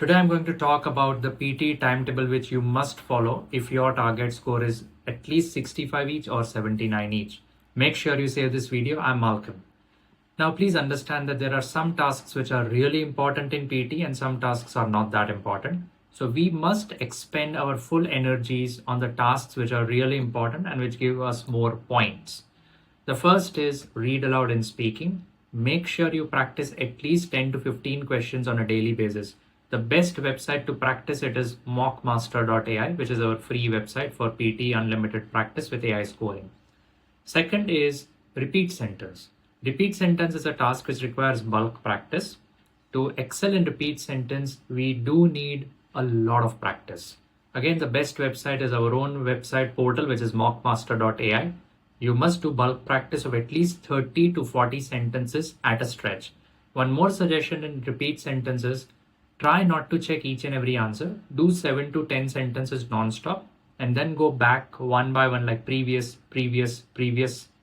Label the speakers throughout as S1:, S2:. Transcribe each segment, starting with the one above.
S1: Today I'm going to talk about the PTE timetable which you must follow if your target score is at least 65 each or 79 each. Make sure you save this video. I'm Malcolm. Now please understand that there are some tasks which are really important in PTE and some tasks are not that important. So we must expend our full energies on the tasks which are really important and which give us more points. The first is read aloud in speaking. Make sure you practice at least 10 to 15 questions on a daily basis. The best website to practice it is Mockmaster.ai, which is our free website for PTE unlimited practice with AI scoring. Second is repeat sentence. Repeat sentence is a task which requires bulk practice. To excel in repeat sentence, we do need a lot of practice. Again, the best website is our own website portal, which is mockmaster.ai. You must do bulk practice of at least 30 to 40 sentences at a stretch. One more suggestion in repeat sentences, try not to check each and every answer. Do 7 to 10 sentences non-stop and then go back one by one like previous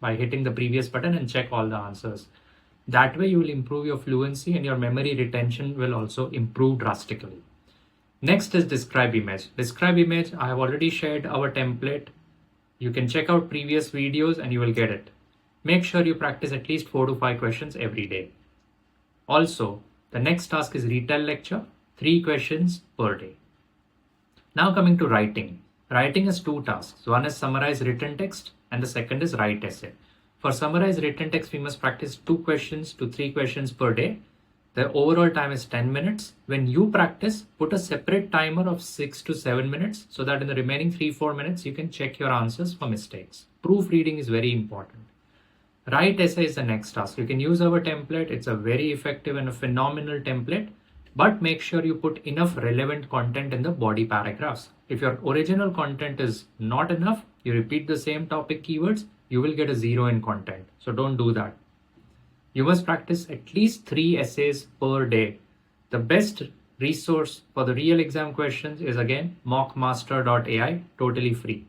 S1: by hitting the previous button and check all the answers. That way you will improve your fluency and your memory retention will also improve drastically. Next is describe image. Describe image, I have already shared our template. You can check out previous videos and you will get it. Make sure you practice at least 4 to 5 questions every day. Also, the next task is retell lecture, 3 questions per day. Now coming to writing. Writing has 2 tasks. One is summarize written text and the second is write essay. For summarize written text, we must practice 2 questions to 3 questions per day. The overall time is 10 minutes. When you practice, put a separate timer of 6 to 7 minutes so that in the remaining 3-4 minutes, you can check your answers for mistakes. Proofreading is very important. Write essay is the next task. You can use our template. It's a very effective and a phenomenal template, but make sure you put enough relevant content in the body paragraphs. If your original content is not enough, you repeat the same topic keywords, you will get a 0 in content. So don't do that. You must practice at least 3 essays per day. The best resource for the real exam questions is again mockmaster.ai, totally free.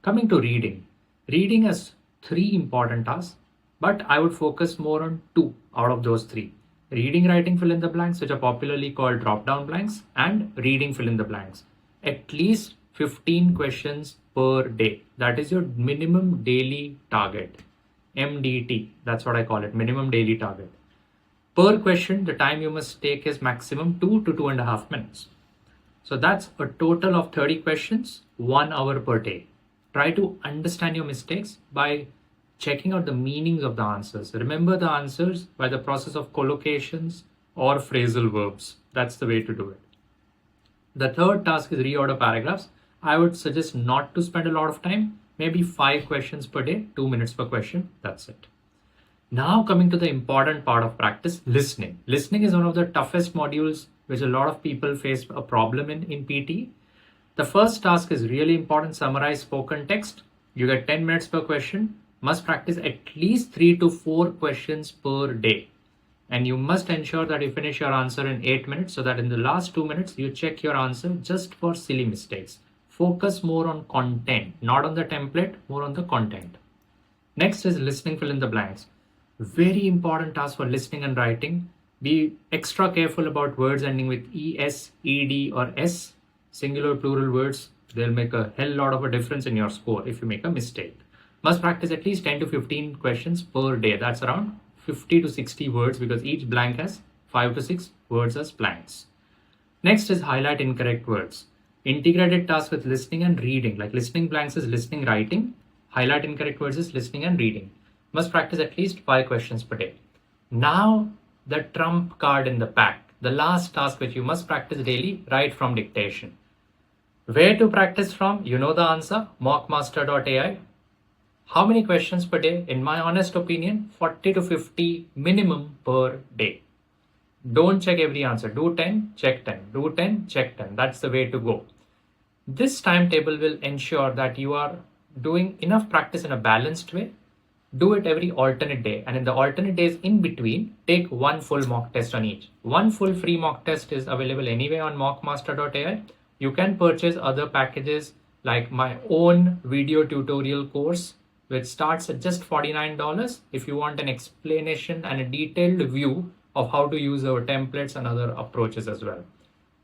S1: Coming to reading. Reading has 3 important tasks, but I would focus more on 2 out of those 3. Reading, writing, fill in the blanks, which are popularly called drop-down blanks, and reading, fill in the blanks. At least 15 questions per day. That is your minimum daily target. MDT, that's what I call it, minimum daily target. Per question, the time you must take is maximum 2 to 2.5 minutes. So that's a total of 30 questions, 1 hour per day. Try to understand your mistakes by checking out the meanings of the answers. Remember the answers by the process of collocations or phrasal verbs. That's the way to do it. The third task is reorder paragraphs. I would suggest not to spend a lot of time, maybe 5 questions per day, 2 minutes per question. That's it. Now coming to the important part of practice, listening. Listening is one of the toughest modules which a lot of people face a problem in PTE. The first task is really important, summarize spoken text. You get 10 minutes per question. Must practice at least 3 to 4 questions per day. And you must ensure that you finish your answer in 8 minutes so that in the last 2 minutes, you check your answer just for silly mistakes. Focus more on content, not on the template, more on the content. Next is listening, fill in the blanks. Very important task for listening and writing. Be extra careful about words ending with ES, ED or S. Singular, plural words, they'll make a hell lot of a difference in your score if you make a mistake. Must practice at least 10 to 15 questions per day. That's around 50 to 60 words because each blank has 5 to 6 words as blanks. Next is highlight incorrect words. Integrated task with listening and reading. Like listening blanks is listening, writing. Highlight incorrect words is listening and reading. Must practice at least 5 questions per day. Now the trump card in the pack. The last task which you must practice daily, write from dictation. Where to practice from? You know the answer, mockmaster.ai. How many questions per day? In my honest opinion, 40 to 50 minimum per day. Don't check every answer. Do 10, check 10. Do 10, check 10. That's the way to go. This timetable will ensure that you are doing enough practice in a balanced way. Do it every alternate day. And in the alternate days in between, take 1 full mock test on each. 1 full free mock test is available anyway on mockmaster.ai. You can purchase other packages like my own video tutorial course, which starts at just $49 if you want an explanation and a detailed view of how to use our templates and other approaches as well.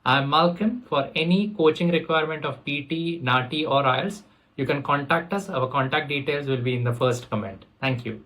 S1: I'm Malcolm. For any coaching requirement of PT, NATI, or IELTS, you can contact us. Our contact details will be in the first comment. Thank you.